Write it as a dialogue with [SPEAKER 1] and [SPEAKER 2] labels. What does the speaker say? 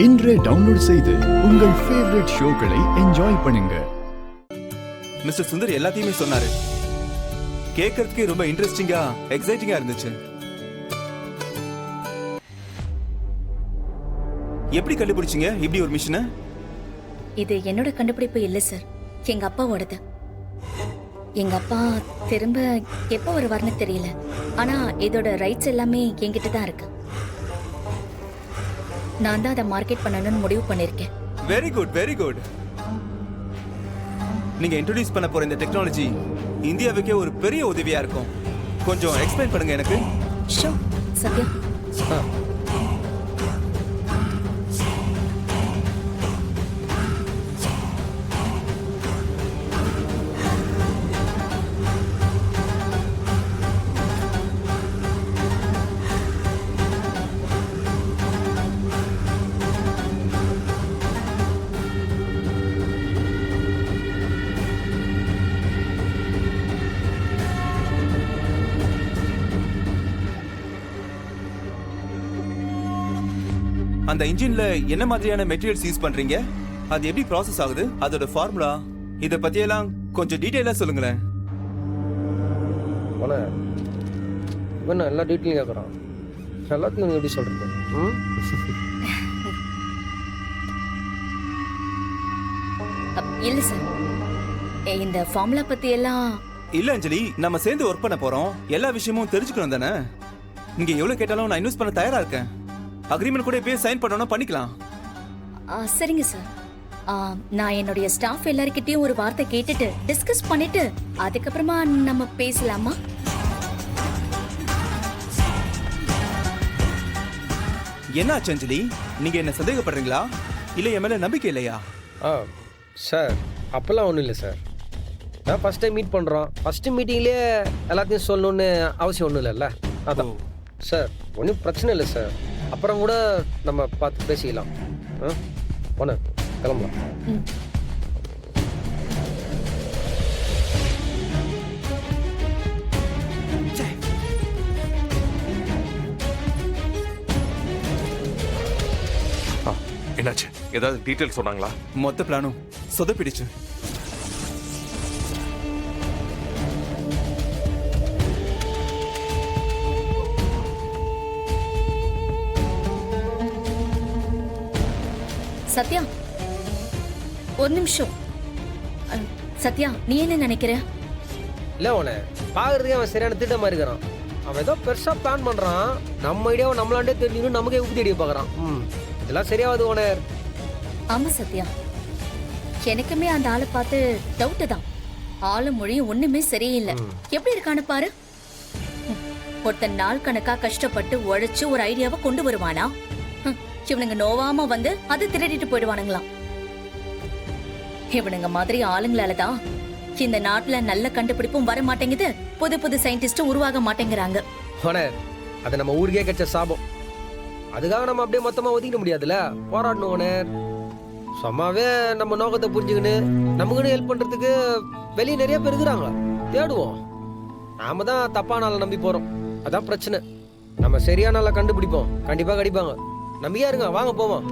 [SPEAKER 1] இன்றே டவுன்லோட் செய்து உங்கள் ஃபேவரட் ஷோக்களை என்ஜாய் பண்ணுங்க.
[SPEAKER 2] மிஸ்டர் சுந்தர் எல்லாத்தையுமே சொன்னாரு. கேட்கறதுக்கு ரொம்ப இன்ட்ரெஸ்டிங்கா எக்ஸைட்டிங்கா இருந்துச்சு. எப்படி கண்டுபிடிச்சீங்க இப்படி ஒரு மிஷினை?
[SPEAKER 3] இது என்னோட கண்டுபிடிப்பு இல்ல சார், எங்க அப்பாவோடது. எங்க அப்பா திரும்ப எப்போ வருவார்னு தெரியல. ஆனா இதோட ரைட்ஸ் எல்லாமே என்கிட்ட தான் இருக்கு. நான் தான் அதை மார்க்கெட் பண்ணணும்னு முடிவு பண்ணிருக்கேன்.
[SPEAKER 2] Very good, very good. நீங்க இன்ட்ரோடியூஸ் பண்ண போற இந்த டெக்னாலஜி இந்தியாவுக்கே ஒரு பெரிய உதவியா இருக்கும். கொஞ்சம் எக்ஸ்பிளைன் பண்ணுங்க எனக்கு.
[SPEAKER 3] ஷோ சத்யா,
[SPEAKER 2] அந்த இன்ஜின்ல என்ன மாதிரியான மெட்டீரியல்ஸ் யூஸ் பண்றீங்க? அது எப்படி ப்ராசஸ் ஆகுது? அதோட ஃபார்முலா இத பத்தி எல்லாம் கொஞ்சம் டீடைலா சொல்லுங்களேன்.
[SPEAKER 4] அண்ணா இவன் எல்லா டீட்டெயிலும் கேட்குறான். எல்லாத்தையும் எப்படி சொல்றீங்க?
[SPEAKER 3] இல்ல சார், இந்த ஃபார்முலா பத்தி எல்லாம்
[SPEAKER 2] இல்ல அஞ்சலி, நம்ம சேர்ந்து ஒர்க் பண்ண போறோம். எல்லா விஷயமும் தெரிஞ்சுக்கணும் தானே? நீங்க எவ்வளவு கேட்டாலும் நான் இன்வெஸ்ட் பண்ண தயாரா இருக்கேன். அக்ரிமெண்ட் கூட இப்பயே சைன் பண்ணனும், பண்ணிக்கலாம்.
[SPEAKER 3] சரிங்க சார். நான் என்னுடைய ஸ்டாஃப் எல்லார்கிட்டயும் ஒரு வார்த்தை கேட்டுட்டு டிஸ்கஸ் பண்ணிட்டு அதுக்கப்புறமா நம்ம பேசலாமா?
[SPEAKER 2] என்ன ஆச்சு அஞ்சலி? நீங்க என்ன சந்தேகப்படுறீங்களா? இல்ல என் மேல நம்பிக்கை இல்லையா?
[SPEAKER 4] சார் அப்பெல்லாம் ஒன்றும் இல்லை சார். நான் ஃபர்ஸ்ட் டைம் மீட் பண்ணுறோம். ஃபர்ஸ்ட் மீட்டிங்லேயே எல்லாத்தையும் சொல்லணும்னு அவசியம் ஒன்றும் இல்லைல்ல. அதான் சார், ஒன்றும் பிரச்சனை இல்லை சார். அப்புறம் கூட நம்ம பார்த்து பேசிக்கலாம். போன கிளம்பலாம்.
[SPEAKER 5] என்னாச்சு? ஏதாவது டீடைல் சொன்னாங்களா?
[SPEAKER 2] மொத்த பிளானும் சொதப்பிடுச்சு.
[SPEAKER 3] சத்யா, ஒரு நிமிஷம். சத்யா, நீ என்ன நினைக்கிற?
[SPEAKER 4] இல்லை உன பார்க்கறதுக்கே அவன் சரியான திட்டமாக இருக்கிறான். அவன் ஏதோ பெருசாக பிளான் பண்ணுறான். நம்ம ஐடியாவை நம்மளாண்டே தெரிஞ்சுக்கணும், நமக்கே உப்பு தேடி பார்க்குறான். இதெல்லாம் சரியாவது ஓனர்.
[SPEAKER 3] ஆமா சத்யா, எனக்குமே அந்த ஆளை பார்த்து டவுட் தான். ஆளு மொழியும் ஒண்ணுமே சரியில்லை. எப்படி இருக்கான்னு பாரு. ஒருத்தன் நாள் கணக்கா கஷ்டப்பட்டு உழைச்சு ஒரு ஐடியாவை கொண்டு வருவானா? இவனுங்க நோவாம வந்து அதை திருடிட்டு போயிடுவானுங்களாம். இவனுங்க மாதிரி ஆளுங்களாலதான் இந்த நாட்டுல நல்ல கண்டுபிடிப்பும் வர மாட்டேங்குது, புது புது சயின்டிஸ்டும் உருவாக மாட்டேங்கிறாங்க.
[SPEAKER 4] ஓனர், அது நம்ம ஊருக்கே கிடைச்ச சாபம். அதுக்காக நம்ம அப்படியே மொத்தமா ஒதுக்கிட முடியாதுல்ல, போராடணும் ஓனர். சும்மாவே நம்ம நோக்கத்தை புரிஞ்சுக்கின்னு நமக்குன்னு ஹெல்ப் பண்றதுக்கு வெளியே நிறைய பேர் இருக்கிறாங்க. தேடுவோம். நாம தான் தப்பான ஆளை நம்பி போறோம். அதான் பிரச்சனை. நம்ம சரியான ஆளை கண்டுபிடிப்போம், கண்டிப்பா கிடைப்பாங்க. நம்பியா இருங்க, வாங்க போவோம்.